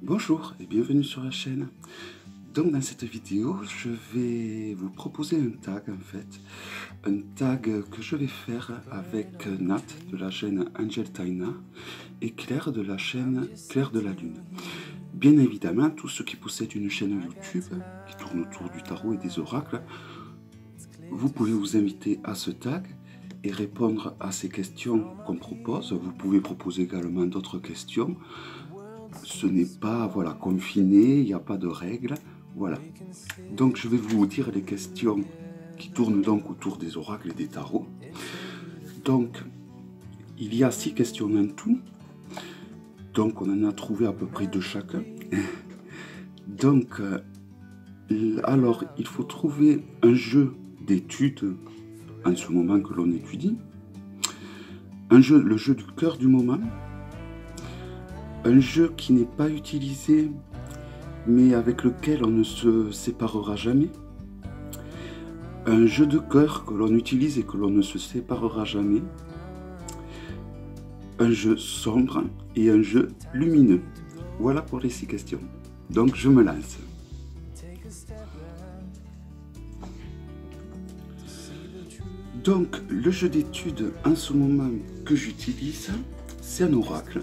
Bonjour et bienvenue sur la chaîne. Donc dans cette vidéo, je vais vous proposer un tag un tag que je vais faire avec Nat de la chaîne Angel Taina et Claire de la chaîne Claire de la Lune. Bien évidemment, tous ceux qui possèdent une chaîne YouTube qui tourne autour du tarot et des oracles, vous pouvez vous inviter à ce tag et répondre à ces questions qu'on propose. Vous pouvez proposer également d'autres questions. Ce n'est pas confiné, il n'y a pas de règles. Voilà. Donc je vais vous dire les questions qui tournent donc autour des oracles et des tarots. Donc il y a 6 questions en tout. Donc on en a trouvé à peu près 2 chacun. Donc alors il faut trouver un jeu d'étude en ce moment que l'on étudie. Le jeu du cœur du moment. Un jeu qui n'est pas utilisé, mais avec lequel on ne se séparera jamais. Un jeu de cœur que l'on utilise et que l'on ne se séparera jamais. Un jeu sombre et un jeu lumineux. Voilà pour les 6 questions. Donc je me lance. Donc le jeu d'étude en ce moment que j'utilise, c'est un oracle.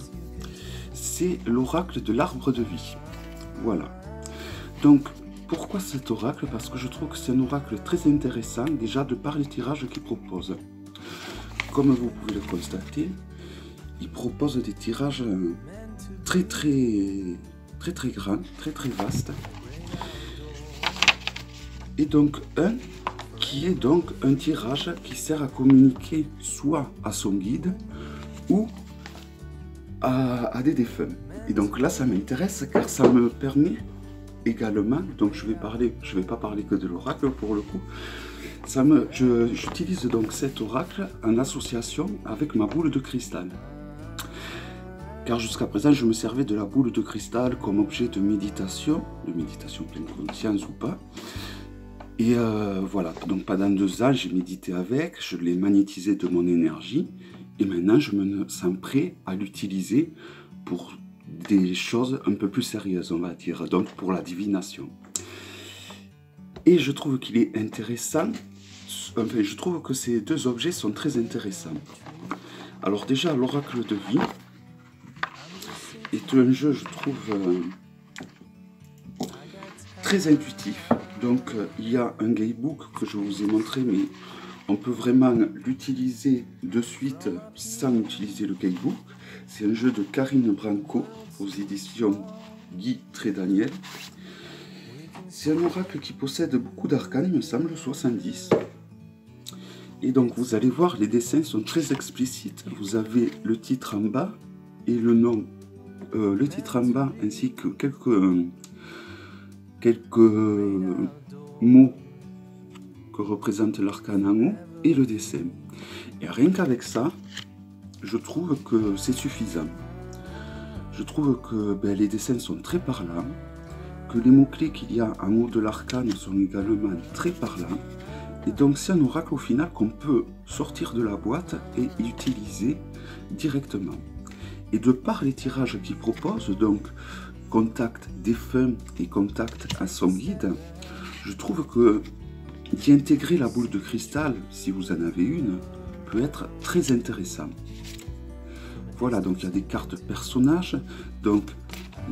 C'est l'oracle de l'arbre de vie. Voilà. Donc, pourquoi cet oracle? Parce que je trouve que c'est un oracle très intéressant, déjà de par les tirages qu'il propose. Comme vous pouvez le constater, il propose des tirages très grands, très vastes. Et donc, qui est donc un tirage qui sert à communiquer soit à son guide ou à des défunts. Et donc là ça m'intéresse car ça me permet également, donc je vais pas parler que de l'oracle pour le coup, j'utilise donc cet oracle en association avec ma boule de cristal. Car jusqu'à présent je me servais de la boule de cristal comme objet de méditation pleine conscience ou pas. Et voilà, donc pendant 2 ans j'ai médité avec, je l'ai magnétisé de mon énergie. Et maintenant, je me sens prêt à l'utiliser pour des choses un peu plus sérieuses, on va dire, donc pour la divination. Et je trouve qu'il est intéressant, enfin, je trouve que ces 2 objets sont très intéressants. Alors déjà, l'oracle de vie est un jeu, je trouve, très intuitif. Donc, il y a un guidebook que je vous ai montré, mais on peut vraiment l'utiliser de suite sans utiliser le guidebook. C'est un jeu de Karine Branco aux éditions Guy Trédaniel. C'est un oracle qui possède beaucoup d'arcanes, il me semble 70. Et donc vous allez voir, les dessins sont très explicites. Vous avez le titre en bas et le nom. Le titre en bas ainsi que quelques mots que représente l'arcane en haut et le dessin. Et rien qu'avec ça, je trouve que c'est suffisant. Je trouve que les dessins sont très parlants, que les mots-clés qu'il y a en haut de l'arcane sont également très parlants. Et donc c'est un oracle au final qu'on peut sortir de la boîte et utiliser directement. Et de par les tirages qu'il propose, donc contact défunt et contact à son guide, je trouve que d'y intégrer la boule de cristal, si vous en avez une, peut être très intéressant. Voilà, donc il y a des cartes personnages. Donc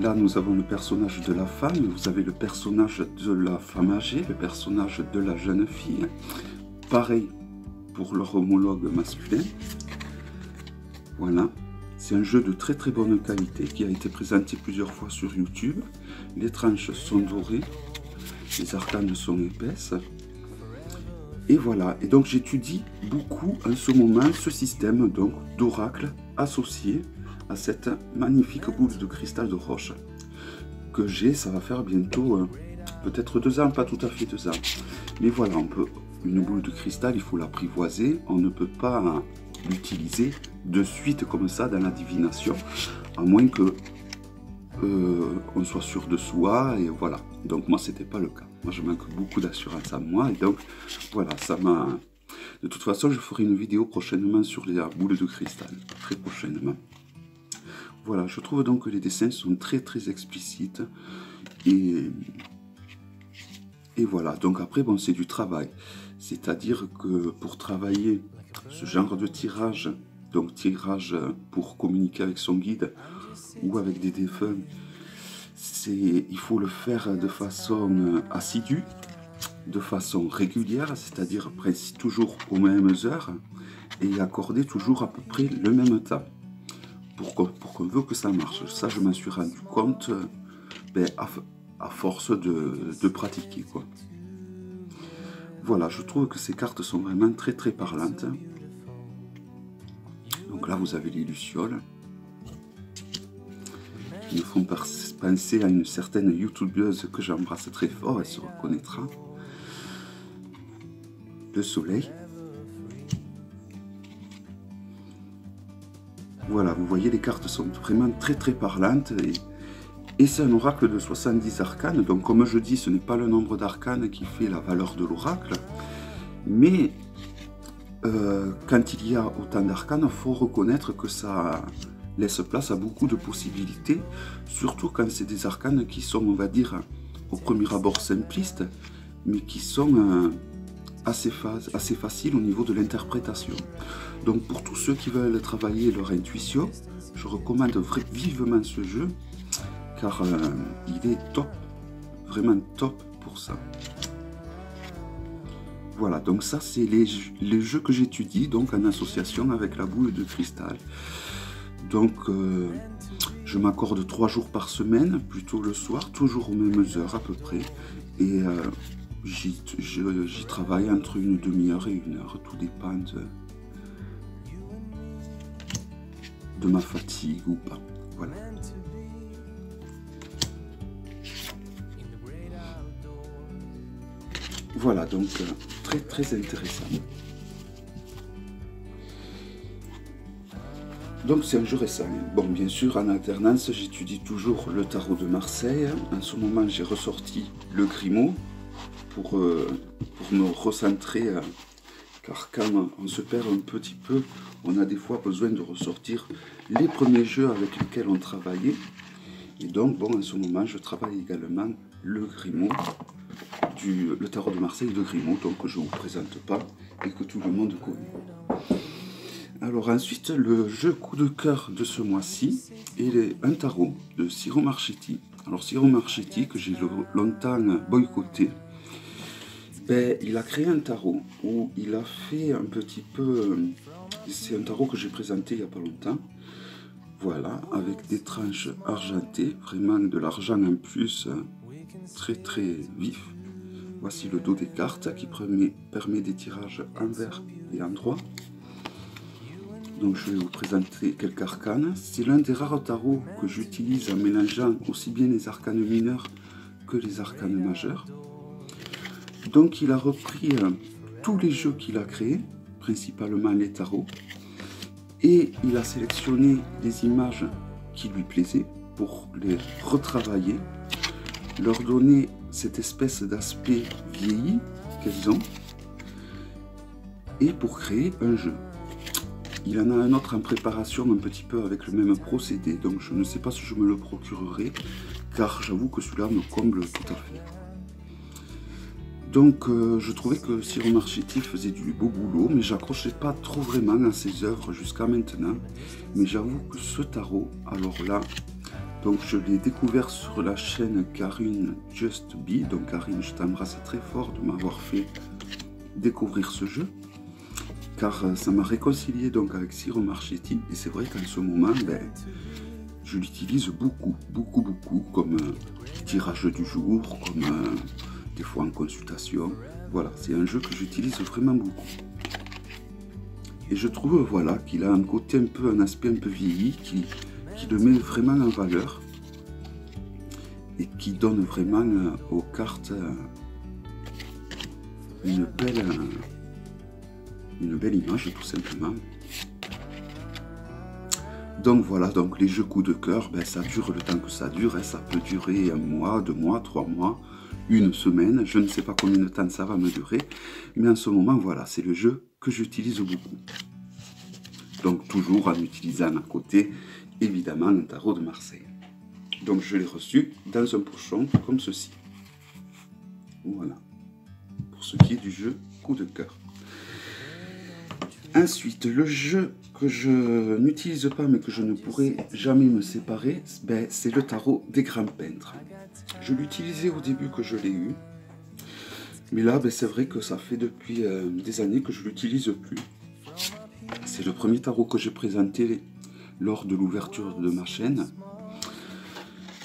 là, nous avons le personnage de la femme, vous avez le personnage de la femme âgée, le personnage de la jeune fille. Pareil pour leur homologue masculin. Voilà, c'est un jeu de très bonne qualité qui a été présenté plusieurs fois sur YouTube. Les tranches sont dorées, les arcanes sont épaisses. Et voilà, et donc j'étudie beaucoup en ce moment ce système donc d'oracle associé à cette magnifique boule de cristal de roche que j'ai. Ça va faire bientôt peut-être 2 ans, pas tout à fait 2 ans. Mais voilà, une boule de cristal, il faut l'apprivoiser, on ne peut pas l'utiliser de suite comme ça dans la divination, à moins que on soit sûr de soi, et voilà. Donc moi c'était pas le cas. Moi je manque beaucoup d'assurance à moi, et donc voilà, ça m'a... De toute façon je ferai une vidéo prochainement sur les boules de cristal, très prochainement. Voilà, je trouve donc que les dessins sont très très explicites. Et voilà, donc après, bon, c'est du travail. C'est-à-dire que pour travailler ce genre de tirage, donc tirage pour communiquer avec son guide ou avec des défunts, il faut le faire de façon assidue, de façon régulière, c'est-à-dire toujours aux mêmes heures, et accorder toujours à peu près le même temps, pour qu'on veut que ça marche. Ça, je m'en suis rendu compte à force de pratiquer, quoi. Voilà, je trouve que ces cartes sont vraiment très très parlantes. Donc là, vous avez les lucioles, qui me font penser à une certaine youtubeuse que j'embrasse très fort, elle se reconnaîtra. Le soleil. Voilà, vous voyez, les cartes sont vraiment très très parlantes, et c'est un oracle de 70 arcanes. Donc comme je dis, ce n'est pas le nombre d'arcanes qui fait la valeur de l'oracle, mais quand il y a autant d'arcanes, il faut reconnaître que ça laisse place à beaucoup de possibilités, surtout quand c'est des arcanes qui sont, on va dire, au premier abord simplistes, mais qui sont assez faciles au niveau de l'interprétation. Donc pour tous ceux qui veulent travailler leur intuition, je recommande vivement ce jeu, car il est top, vraiment top pour ça. Voilà, donc ça c'est les jeux que j'étudie donc en association avec la boule de cristal. Donc je m'accorde 3 jours par semaine, plutôt le soir, toujours aux mêmes heures à peu près. Et j'y travaille entre une demi-heure et 1 heure, tout dépend de ma fatigue ou pas. Voilà. Voilà, donc très très intéressant. Donc c'est un jeu récent. Bon, bien sûr, en alternance, j'étudie toujours le tarot de Marseille. En ce moment, j'ai ressorti le Grimaud pour me recentrer, car quand on se perd un petit peu, on a des fois besoin de ressortir les premiers jeux avec lesquels on travaillait. Et donc, bon, en ce moment, je travaille également le Grimaud, le tarot de Marseille de Grimaud, donc que je ne vous présente pas et que tout le monde connaît. Alors ensuite, le jeu coup de cœur de ce mois-ci est un tarot de Ciro Marchetti. Alors Ciro Marchetti, que j'ai longtemps boycotté, il a créé un tarot où il a fait un petit peu... C'est un tarot que j'ai présenté il n'y a pas longtemps. Voilà, avec des tranches argentées, vraiment de l'argent en plus, très très vif. Voici le dos des cartes qui permet des tirages envers et endroit. Donc je vais vous présenter quelques arcanes. C'est l'un des rares tarots que j'utilise en mélangeant aussi bien les arcanes mineurs que les arcanes majeurs. Donc il a repris tous les jeux qu'il a créés, principalement les tarots, et il a sélectionné des images qui lui plaisaient pour les retravailler, leur donner cette espèce d'aspect vieilli qu'elles ont, et pour créer un jeu. Il en a un autre en préparation un petit peu avec le même procédé, donc je ne sais pas si je me le procurerai, car j'avoue que celui-là me comble tout à fait. Donc je trouvais que Ciro Marchetti faisait du beau boulot, mais j'accrochais pas trop vraiment à ses œuvres jusqu'à maintenant. Mais j'avoue que ce tarot, alors là, donc je l'ai découvert sur la chaîne Karine Just Be. Donc Karine, je t'embrasse très fort de m'avoir fait découvrir ce jeu, car ça m'a réconcilié donc avec Ciro Marchetti, et c'est vrai qu'en ce moment, je l'utilise beaucoup, comme tirage du jour, comme des fois en consultation. Voilà, c'est un jeu que j'utilise vraiment beaucoup. Et je trouve, voilà, qu'il a un côté un aspect un peu vieilli, qui le met vraiment en valeur, et qui donne vraiment aux cartes une belle image, tout simplement. Donc voilà, donc les jeux coup de cœur, ça dure le temps que ça dure, ça peut durer 1 mois, 2 mois, 3 mois, 1 semaine, je ne sais pas combien de temps ça va me durer, mais en ce moment, voilà, c'est le jeu que j'utilise beaucoup. Donc toujours en utilisant à côté évidemment un tarot de Marseille. Donc je l'ai reçu dans un pochon comme ceci. Voilà, pour ce qui est du jeu coup de cœur. Ensuite, le jeu que je n'utilise pas mais que je ne pourrai jamais me séparer, ben, c'est le tarot des grands peintres. Je l'utilisais au début que je l'ai eu, mais là ben, c'est vrai que ça fait depuis des années que je ne l'utilise plus. C'est le premier tarot que j'ai présenté lors de l'ouverture de ma chaîne.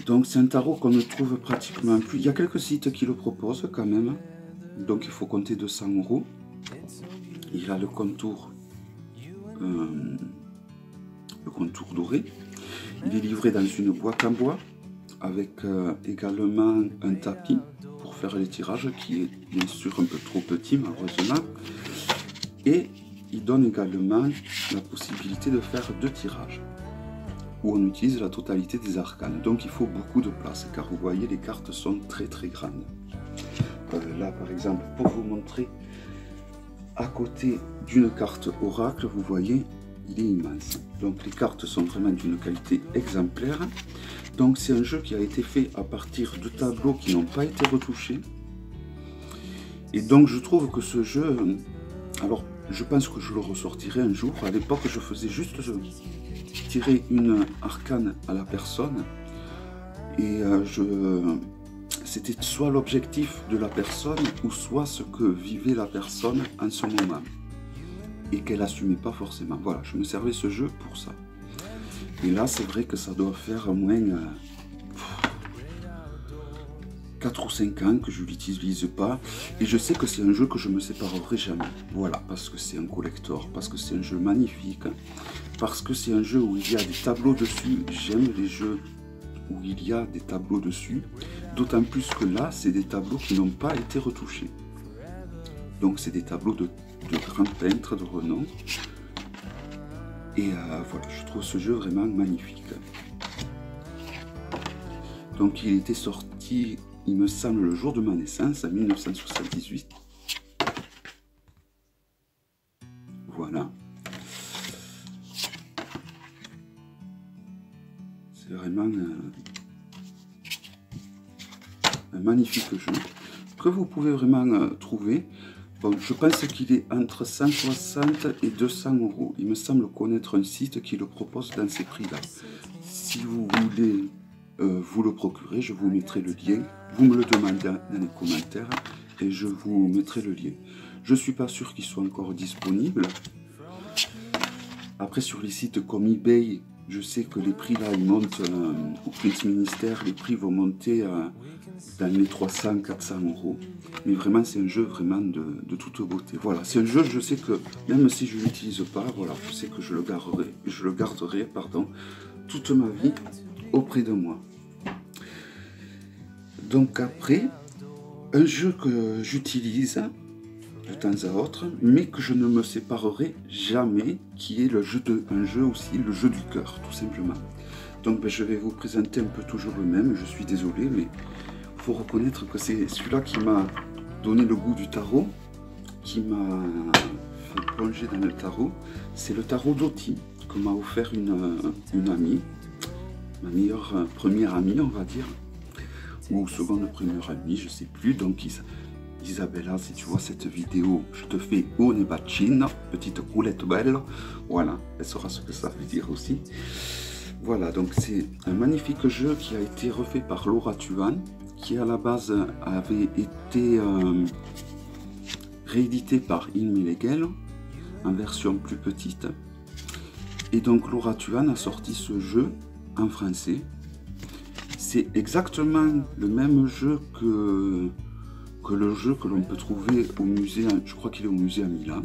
Donc c'est un tarot qu'on ne trouve pratiquement plus. Il y a quelques sites qui le proposent quand même. Donc il faut compter 200 €. Il a le contour doré. Il est livré dans une boîte en bois avec également un tapis pour faire les tirages qui est bien sûr un peu trop petit malheureusement. Et il donne également la possibilité de faire 2 tirages où on utilise la totalité des arcanes. Donc il faut beaucoup de place car vous voyez les cartes sont très grandes. Là par exemple pour vous montrer à côté d'une carte oracle, vous voyez il est immense. Donc les cartes sont vraiment d'une qualité exemplaire. Donc c'est un jeu qui a été fait à partir de tableaux qui n'ont pas été retouchés. Et donc je trouve que ce jeu, alors je pense que je le ressortirai un jour. À l'époque je faisais juste tirer une arcane à la personne et c'était soit l'objectif de la personne ou soit ce que vivait la personne en ce moment et qu'elle n'assumait pas forcément. Voilà, je me servais ce jeu pour ça. Et là c'est vrai que ça doit faire au moins 4 ou 5 ans que je ne l'utilise pas et je sais que c'est un jeu que je ne me séparerai jamais. Voilà, parce que c'est un collector, parce que c'est un jeu magnifique, parce que c'est un jeu où il y a des tableaux dessus. J'aime les jeux où il y a des tableaux dessus, d'autant plus que là c'est des tableaux qui n'ont pas été retouchés. Donc c'est des tableaux de grands peintres de renom. Et voilà, je trouve ce jeu vraiment magnifique. Donc il était sorti, il me semble, le jour de ma naissance, en 1978. Voilà. C'est vraiment un magnifique jeu que vous pouvez vraiment trouver. Bon, je pense qu'il est entre 160 et 200 €. Il me semble connaître un site qui le propose dans ces prix-là. Si vous voulez vous le procurer, je vous mettrai le lien. Vous me le demandez dans les commentaires et je vous mettrai le lien. Je ne suis pas sûr qu'il soit encore disponible. Après, sur les sites comme eBay, je sais que les prix là, ils montent au Prince Ministère, les prix vont monter dans les 300-400 €. Mais vraiment, c'est un jeu vraiment de toute beauté. Voilà, c'est un jeu, je sais que même si je ne l'utilise pas, voilà, je sais que je le garderai, pardon, toute ma vie auprès de moi. Donc après, un jeu que j'utilise de temps à autre, mais que je ne me séparerai jamais, qui est un jeu aussi, le jeu du cœur, tout simplement. Donc ben, je vais vous présenter un peu toujours le même, je suis désolé, mais il faut reconnaître que c'est celui-là qui m'a donné le goût du tarot, qui m'a fait plonger dans le tarot. C'est le tarot d'Oti, que m'a offert une amie, ma meilleure première amie, on va dire, ou seconde première amie, je sais plus. Donc Isabella, si tu vois cette vidéo, je te fais un bacino, petite roulette belle. Voilà, elle saura ce que ça veut dire aussi. Voilà, donc c'est un magnifique jeu qui a été refait par Laura Tuan, qui à la base avait été réédité par Inmelegel en version plus petite. Et donc Laura Tuan a sorti ce jeu en français. C'est exactement le même jeu que le jeu que l'on peut trouver au musée, je crois qu'il est au musée à Milan.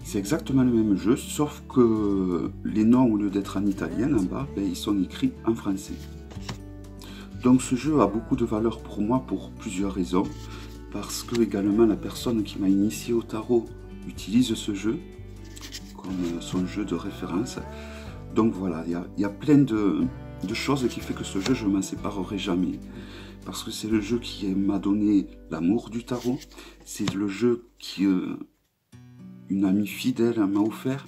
C'est exactement le même jeu, sauf que les noms, au lieu d'être en italien en bas, ben, ils sont écrits en français. Donc ce jeu a beaucoup de valeur pour moi pour plusieurs raisons. Parce que également la personne qui m'a initié au tarot utilise ce jeu comme son jeu de référence. Donc voilà, il y a plein de choses qui fait que ce jeu, je ne m'en séparerai jamais. Parce que c'est le jeu qui m'a donné l'amour du tarot. C'est le jeu qu'une amie fidèle m'a offert.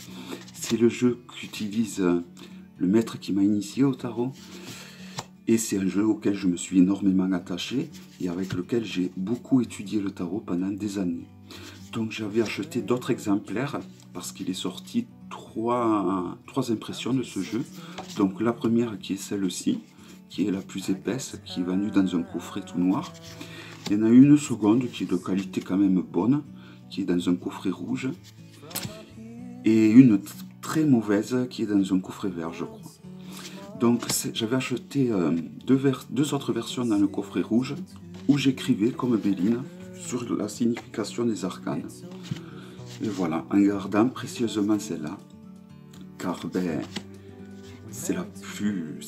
C'est le jeu qu'utilise le maître qui m'a initié au tarot. Et c'est un jeu auquel je me suis énormément attaché et avec lequel j'ai beaucoup étudié le tarot pendant des années. Donc j'avais acheté d'autres exemplaires parce qu'il est sorti trois impressions de ce jeu. Donc la première qui est celle-ci, qui est la plus épaisse, qui est vendue dans un coffret tout noir. Il y en a une seconde qui est de qualité quand même bonne, qui est dans un coffret rouge. Et une très mauvaise qui est dans un coffret vert, je crois. Donc j'avais acheté deux autres versions dans le coffret rouge où j'écrivais comme Béline sur la signification des arcanes. Et voilà, en gardant précieusement celle-là, car ben, c'est la plus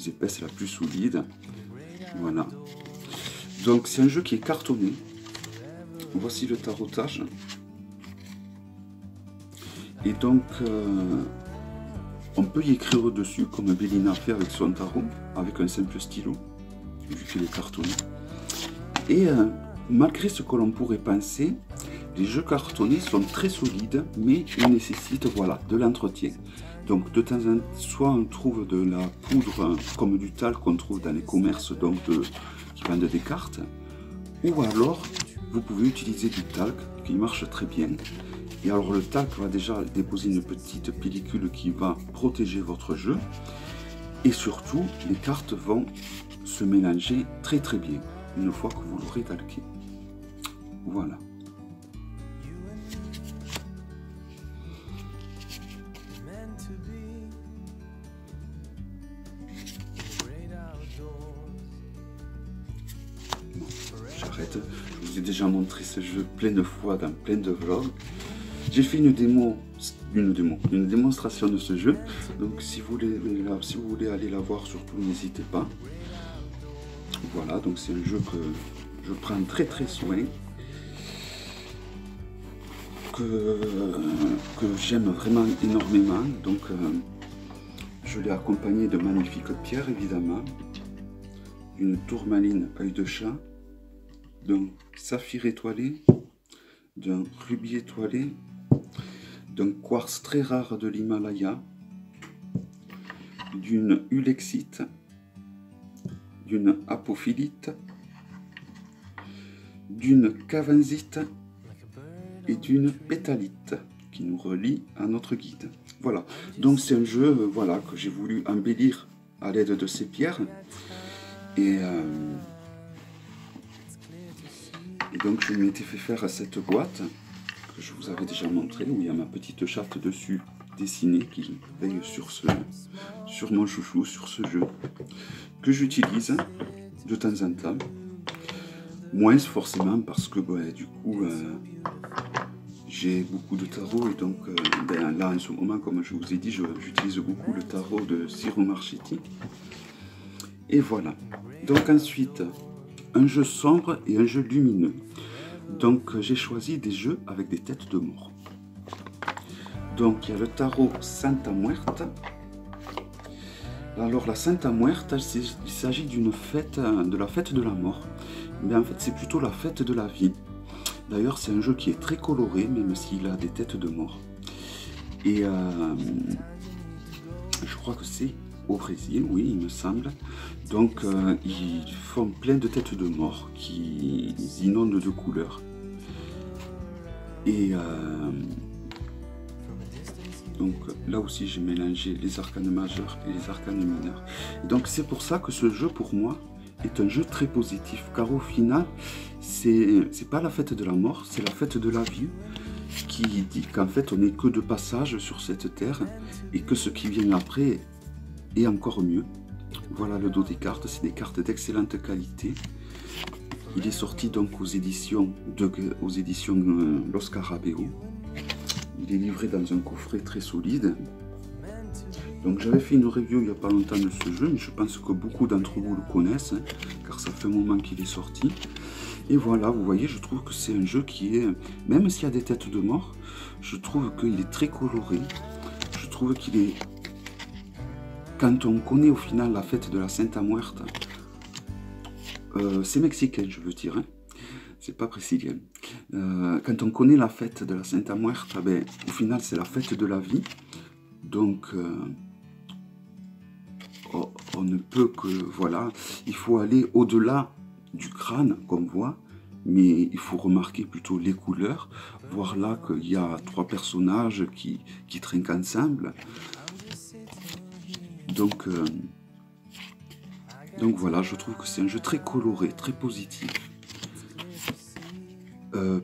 épaisse, la plus solide. Voilà. Donc c'est un jeu qui est cartonné. Voici le tarotage. Et donc on peut y écrire au-dessus, comme Béline a fait avec son tarot, avec un simple stylo, vu qu'il est cartonné. Et malgré ce que l'on pourrait penser, les jeux cartonnés sont très solides, mais ils nécessitent voilà, de l'entretien. Donc de temps en temps, soit on trouve de la poudre comme du talc qu'on trouve dans les commerces donc qui vendent des cartes, ou alors vous pouvez utiliser du talc qui marche très bien. Et alors le talc va déjà déposer une petite pellicule qui va protéger votre jeu. Et surtout, les cartes vont se mélanger très très bien une fois que vous l'aurez talqué. Voilà. Bon, j'arrête. Je vous ai déjà montré ce jeu plein de fois dans plein de vlogs. J'ai fait une démonstration de ce jeu. Donc si vous voulez aller la voir, surtout n'hésitez pas. Voilà, donc c'est un jeu que je prends très très soin, que j'aime vraiment énormément. Donc je l'ai accompagné de magnifiques pierres évidemment, d'une tourmaline œil de chat, d'un saphir étoilé, d'un rubis étoilé, d'un quartz très rare de l'Himalaya, d'une ulexite, d'une apophilite, d'une cavenzite et d'une pétalite qui nous relie à notre guide. Voilà, donc c'est un jeu voilà, que j'ai voulu embellir à l'aide de ces pierres. Et donc je m'étais fait faire cette boîte que je vous avais déjà montré, où il y a ma petite chatte dessus dessinée qui veille sur mon chouchou, sur ce jeu, que j'utilise de temps en temps. Moins forcément parce que du coup j'ai beaucoup de tarot et donc là en ce moment, comme je vous ai dit, j'utilise beaucoup le tarot de Ciro Marchetti. Et voilà. Donc ensuite, un jeu sombre et un jeu lumineux. Donc j'ai choisi des jeux avec des têtes de mort. Donc il y a le tarot Santa Muerta. Alors la Santa Muerta, il s'agit d'une fête, de la fête de la mort. Mais en fait c'est plutôt la fête de la vie. D'ailleurs c'est un jeu qui est très coloré, même s'il a des têtes de mort. Et je crois que c'est au Brésil, oui il me semble. Donc ils font plein de têtes de mort qui inondent de couleurs. Et donc là aussi j'ai mélangé les arcanes majeurs et les arcanes mineurs. Donc c'est pour ça que ce jeu pour moi est un jeu très positif, car au final c'est pas la fête de la mort, c'est la fête de la vie, qui dit qu'en fait on n'est que de passage sur cette terre et que ce qui vient après est encore mieux. Voilà le dos des cartes, c'est des cartes d'excellente qualité. Il est sorti donc aux éditions Los Scarabeo. Il est livré dans un coffret très solide. Donc j'avais fait une review il n'y a pas longtemps de ce jeu, mais je pense que beaucoup d'entre vous le connaissent, car ça fait un moment qu'il est sorti. Et voilà, vous voyez, je trouve que c'est un jeu qui est, même s'il y a des têtes de mort, je trouve qu'il est très coloré. Je trouve qu'il est... Quand on connaît au final la fête de la Santa Muerta, c'est mexicain je veux dire, hein. C'est pas brésilien. Quand on connaît la fête de la Santa Muerta, au final c'est la fête de la vie. Donc on ne peut que, voilà, il faut aller au-delà du crâne, comme on voit, mais il faut remarquer plutôt les couleurs, voir là qu'il y a 3 personnages qui trinquent ensemble. Donc voilà, je trouve que c'est un jeu très coloré, très positif.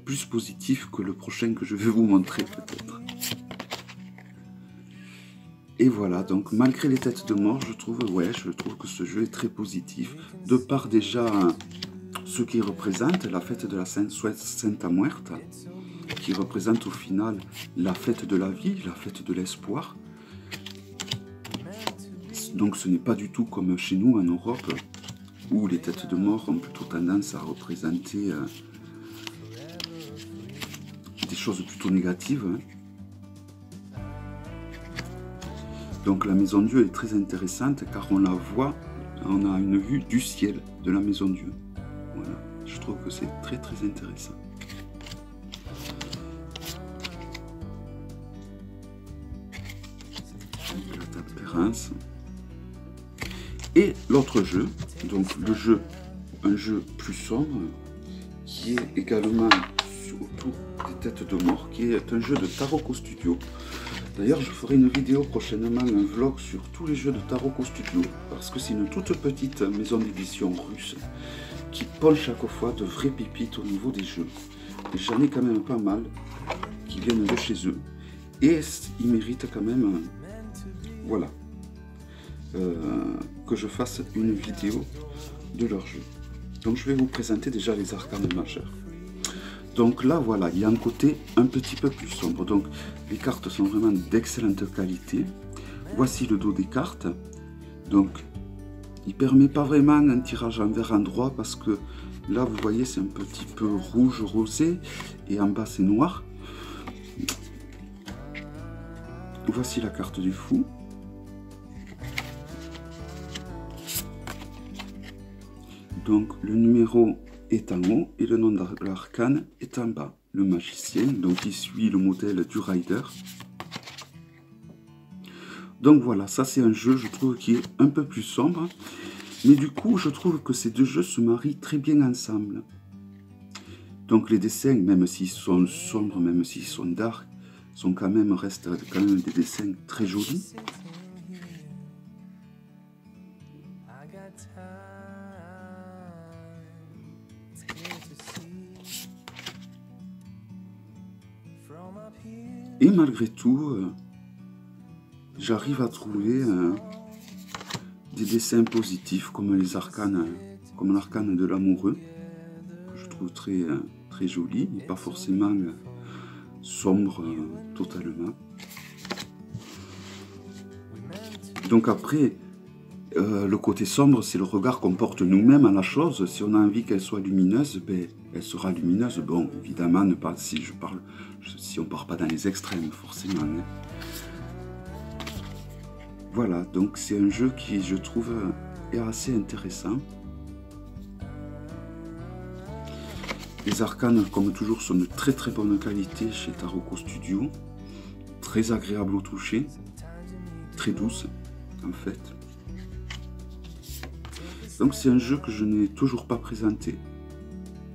Plus positif que le prochain que je vais vous montrer peut-être. Et voilà, donc malgré les têtes de mort, je trouve que ce jeu est très positif. De par déjà ce qui représente la fête de la Santa Muerta, qui représente au final la fête de la vie, la fête de l'espoir. Donc ce n'est pas du tout comme chez nous en Europe, où les têtes de mort ont plutôt tendance à représenter des choses plutôt négatives. Donc la Maison Dieu est très intéressante car on la voit, on a une vue du ciel de la Maison Dieu. Voilà, je trouve que c'est très très intéressant. Donc la tempérance. Et l'autre jeu, donc le jeu, un jeu plus sombre, qui est également autour des têtes de mort, qui est un jeu de Taroko Studio. D'ailleurs, je ferai une vidéo prochainement, un vlog sur tous les jeux de Taroko Studio, parce que c'est une toute petite maison d'édition russe qui pond chaque fois de vraies pépites au niveau des jeux. Et j'en ai quand même pas mal qui viennent de chez eux. Et ils méritent quand même, voilà, que je fasse une vidéo de leur jeu. Donc je vais vous présenter déjà les arcanes majeurs. Donc là, voilà, il y a un côté un petit peu plus sombre. Donc les cartes sont vraiment d'excellente qualité. Voici le dos des cartes. Donc il ne permet pas vraiment un tirage envers endroit parce que là, vous voyez, c'est un petit peu rouge rosé et en bas, c'est noir. Voici la carte du fou. Donc le numéro est en haut et le nom de l'arcane est en bas. Le magicien, donc il suit le modèle du rider. Donc voilà, ça c'est un jeu, je trouve, qui est un peu plus sombre. Mais du coup, je trouve que ces deux jeux se marient très bien ensemble. Donc les dessins, même s'ils sont sombres, même s'ils sont dark, restent quand même des dessins très jolis. Et malgré tout, j'arrive à trouver des dessins positifs comme les arcanes, comme l'arcane de l'amoureux, que je trouve très joli, et pas forcément sombre totalement. Donc après, le côté sombre, c'est le regard qu'on porte nous-mêmes à la chose. Si on a envie qu'elle soit lumineuse, ben, elle sera lumineuse. Bon, évidemment, si on ne part pas dans les extrêmes, forcément. Hein. Voilà, donc c'est un jeu qui, je trouve, est assez intéressant. Les arcanes, comme toujours, sont de très bonne qualité chez Taroko Studio. Très agréable au toucher. Très douce, en fait. Donc c'est un jeu que je n'ai toujours pas présenté.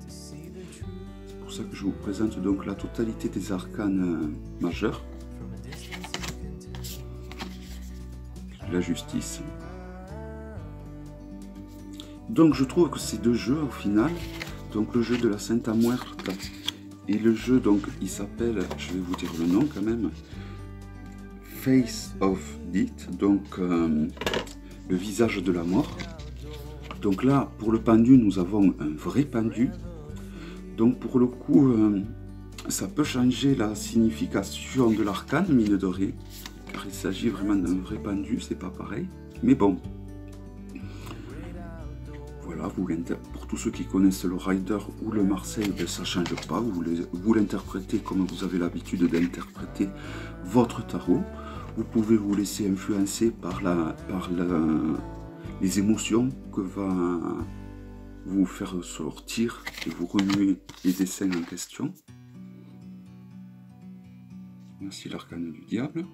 C'est pour ça que je vous présente donc la totalité des arcanes majeurs. La justice. Donc je trouve que ces deux jeux au final, donc le jeu de la Santa Muerta et le jeu, donc il s'appelle, je vais vous dire le nom quand même, Face of Death, donc le visage de la mort. Donc là, pour le pendu, nous avons un vrai pendu. Donc pour le coup, ça peut changer la signification de l'arcane, mine de rien. Car il s'agit vraiment d'un vrai pendu, c'est pas pareil. Mais bon. Voilà, pour tous ceux qui connaissent le Rider ou le Marseille, ben, ça ne change pas. Vous l'interprétez comme vous avez l'habitude d'interpréter votre tarot. Vous pouvez vous laisser influencer par les émotions que va vous faire sortir et vous remuer les dessins en question. Voici l'arcane du diable.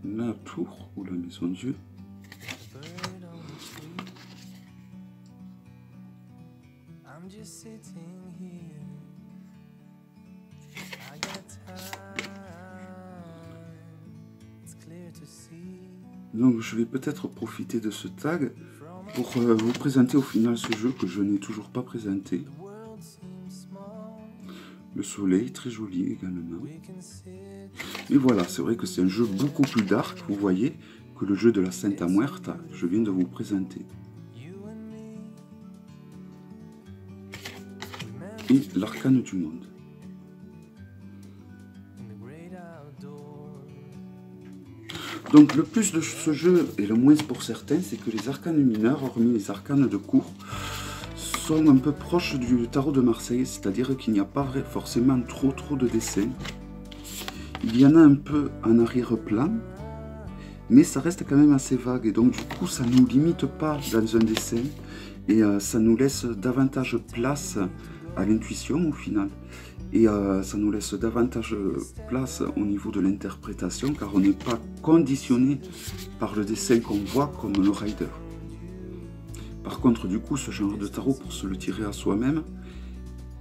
la tour ou la maison Dieu. Donc je vais peut-être profiter de ce tag pour vous présenter au final ce jeu que je n'ai toujours pas présenté. Le soleil, très joli également. Et voilà, c'est vrai que c'est un jeu beaucoup plus dark, vous voyez, que le jeu de la Santa Muerta que je viens de vous présenter. Et l'arcane du monde. Donc le plus de ce jeu, et le moins pour certains, c'est que les arcanes mineurs, hormis les arcanes de cours, sont un peu proches du tarot de Marseille, c'est-à-dire qu'il n'y a pas forcément trop de dessins. Il y en a un peu en arrière-plan, mais ça reste quand même assez vague, et donc du coup ça ne nous limite pas dans un dessin, et ça nous laisse davantage place à l'intuition au final. Et ça nous laisse davantage place au niveau de l'interprétation, car on n'est pas conditionné par le dessin qu'on voit comme le rider. Par contre, du coup, ce genre de tarot, pour se le tirer à soi-même,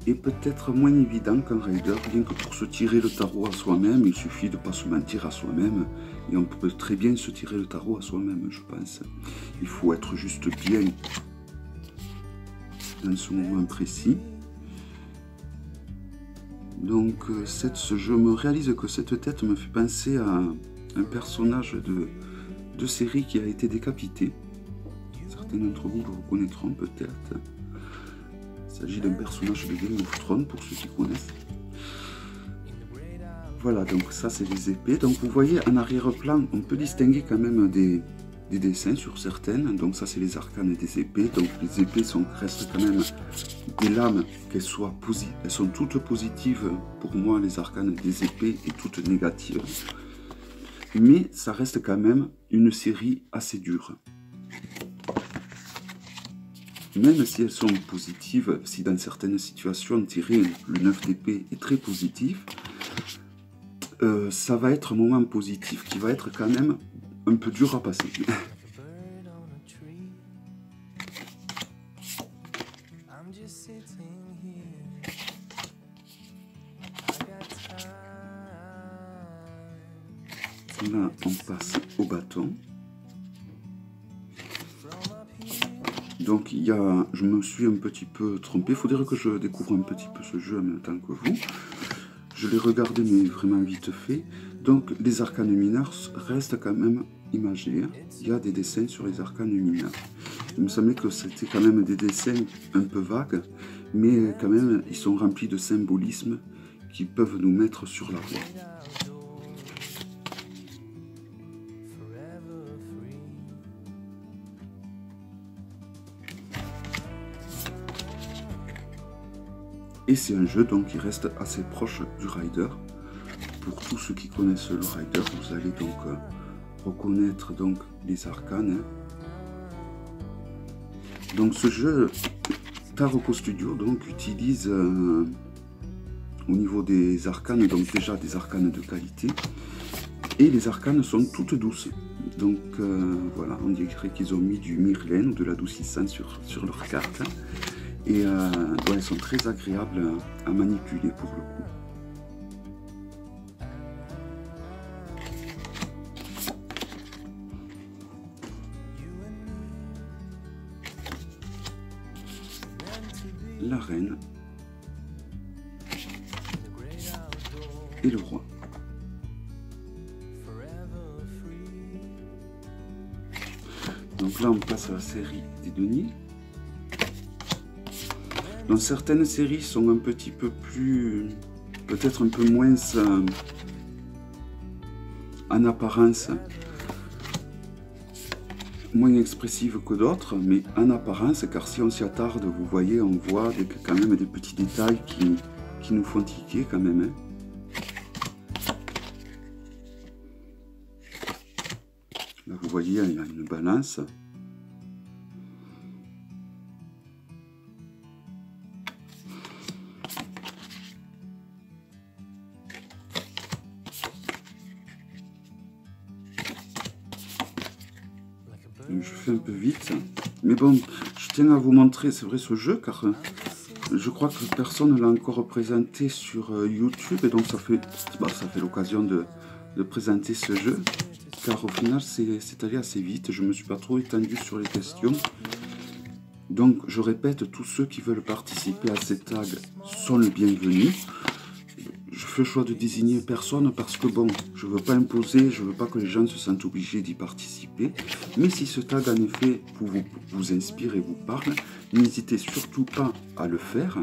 est peut-être moins évident qu'un rider, bien que pour se tirer le tarot à soi-même, il suffit de ne pas se mentir à soi-même, et on peut très bien se tirer le tarot à soi-même, je pense. Il faut être juste bien dans ce moment précis. Donc je me réalise que cette tête me fait penser à un personnage de série qui a été décapité. Certains d'entre vous le reconnaîtront peut-être. Il s'agit d'un personnage de Game of Thrones pour ceux qui connaissent. Voilà, donc ça c'est les épées. Donc vous voyez en arrière-plan, on peut distinguer quand même des dessins sur certaines. Donc ça c'est les arcanes des épées. Donc les épées restent quand même des lames, qu'elles soient positives. Elles sont toutes positives pour moi, les arcanes des épées, et toutes négatives. Mais ça reste quand même une série assez dure. Même si elles sont positives, si dans certaines situations tirer le 9 d'épée est très positif, ça va être un moment positif qui va être quand même un peu dur à passer. Là, on passe au bâton. Donc, je me suis un petit peu trompé. Il faudrait que je découvre un petit peu ce jeu en même temps que vous. Je l'ai regardé, mais vraiment vite fait. Donc, les arcanes mineurs restent quand même imagés. Il y a des dessins sur les arcanes mineurs. Il me semblait que c'était quand même des dessins un peu vagues, mais quand même, ils sont remplis de symbolismes qui peuvent nous mettre sur la voie. Et c'est un jeu donc qui reste assez proche du rider. Pour tous ceux qui connaissent le rider, vous allez donc reconnaître donc les arcanes. Donc ce jeu, Taroko Studio donc utilise au niveau des arcanes, donc déjà des arcanes de qualité, et les arcanes sont toutes douces. Donc voilà, on dirait qu'ils ont mis du myrlène ou de l'adoucissant sur leur carte. Et elles sont très agréables à manipuler pour le coup. La reine et le roi. Donc là on passe à la série des deniers. Dans certaines séries sont un petit peu plus, peut-être un peu moins en apparence, moins expressives que d'autres, mais en apparence, car si on s'y attarde, vous voyez, on voit quand même des petits détails qui nous font tiquer quand même. Là, vous voyez, il y a une balance. fais un peu vite. Mais bon, je tiens à vous montrer, c'est vrai, ce jeu, car je crois que personne ne l'a encore présenté sur YouTube. Et donc ça fait l'occasion de présenter ce jeu. Car au final, c'est allé assez vite. Je ne me suis pas trop étendu sur les questions. Donc, je répète, tous ceux qui veulent participer à ces tags sont les bienvenus. Je fais le choix de désigner personne parce que, bon, je ne veux pas imposer, je ne veux pas que les gens se sentent obligés d'y participer. Mais si ce tag, en effet, vous inspire et vous parle, n'hésitez surtout pas à le faire,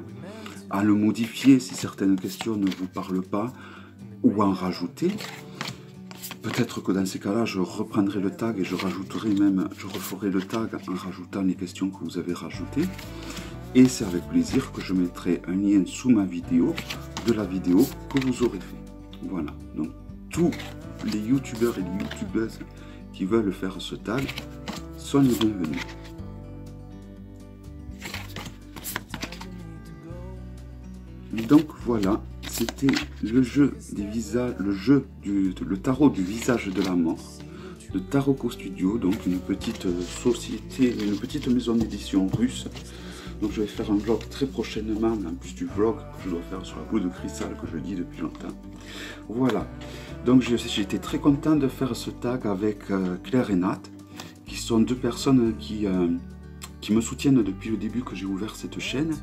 à le modifier si certaines questions ne vous parlent pas, ou à en rajouter. Peut-être que dans ces cas-là, je reprendrai le tag et je referai le tag en rajoutant les questions que vous avez rajoutées. Et c'est avec plaisir que je mettrai un lien sous ma vidéo de la vidéo que vous aurez fait. Voilà, donc tous les youtubeurs et les youtubeuses qui veulent faire ce tag sont les bienvenus. Donc voilà, c'était le jeu des visages, le tarot du visage de la mort de Taroko Studio, donc une petite société, une petite maison d'édition russe. Donc je vais faire un vlog très prochainement, en plus du vlog que je dois faire sur la boule de cristal que je dis depuis longtemps. Voilà, donc j'étais très content de faire ce tag avec Claire et Nat, qui sont deux personnes qui me soutiennent depuis le début que j'ai ouvert cette chaîne.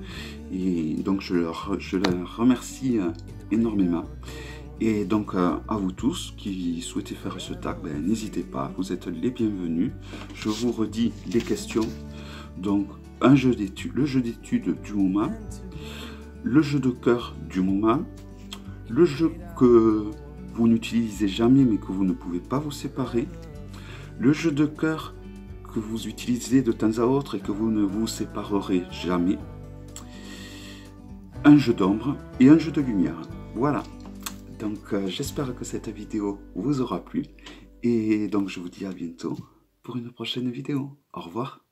Et donc je les remercie énormément. Et donc à vous tous qui souhaitez faire ce tag, n'hésitez pas, vous êtes les bienvenus. Je vous redis les questions. Donc le jeu d'études du moment, le jeu de cœur du moment, le jeu que vous n'utilisez jamais mais que vous ne pouvez pas vous séparer, le jeu de cœur que vous utilisez de temps à autre et que vous ne vous séparerez jamais, un jeu d'ombre et un jeu de lumière. Voilà, donc j'espère que cette vidéo vous aura plu et donc je vous dis à bientôt pour une prochaine vidéo. Au revoir.